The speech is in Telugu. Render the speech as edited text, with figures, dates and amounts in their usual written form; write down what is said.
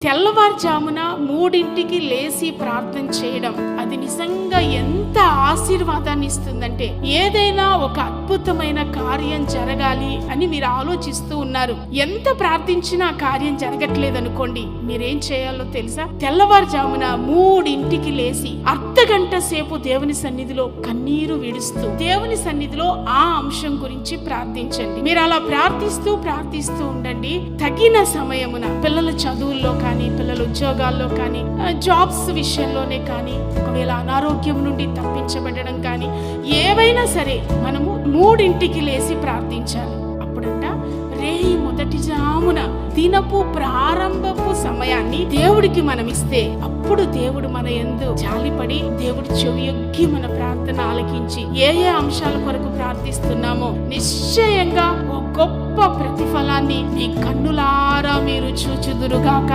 తెల్లవారుజామున 3ంటికి లేచి ప్రార్థన చేయడం అది నిజంగా ఎంత ఆశీర్వాదాన్ని ఇస్తుందంటే, ఏదైనా ఒక అద్భుతమైన కార్యం జరగాలి అని మీరు ఆలోచిస్తూ ఉన్నారు, ఎంత ప్రార్థించినా కార్యం జరగట్లేదు అనుకోండి, మీరేం చేయాలో తెలుసా? తెల్లవారుజామున 3ంటికి లేచి అర్ధగంట సేపు దేవుని సన్నిధిలో కన్నీరు విడుస్తూ దేవుని సన్నిధిలో ఆ అంశం గురించి ప్రార్థించండి. మీరు అలా ప్రార్థిస్తూ ఉండండి. తగిన సమయమున పిల్లల చదువుల్లో కానీ, పిల్లల ఉద్యోగాల్లో కానీ, జాబ్స్ విషయంలోనే కానీ, ఒకవేళ అనారోగ్యం నుండి తప్పించబడడం కానీ, ఏవైనా సరే మనము 3ంటికి లేచి ప్రార్థించాలి. అప్పుడంట రేయి మొదటి జామున దినపు ప్రారంభపు సమయాన్ని దేవుడికి మనం ఇస్తే, అప్పుడు దేవుడు మన యందు జాలిపడి దేవుడు చెవియొగ్గి మన ప్రార్థన ఆలకించి ఏ అంశాల కొరకు ప్రార్థిస్తున్నామో నిశ్చయంగా ఓ గొప్ప ప్రతిఫలాన్ని మీ కన్నులారా మీరు చూచుదురుగాక.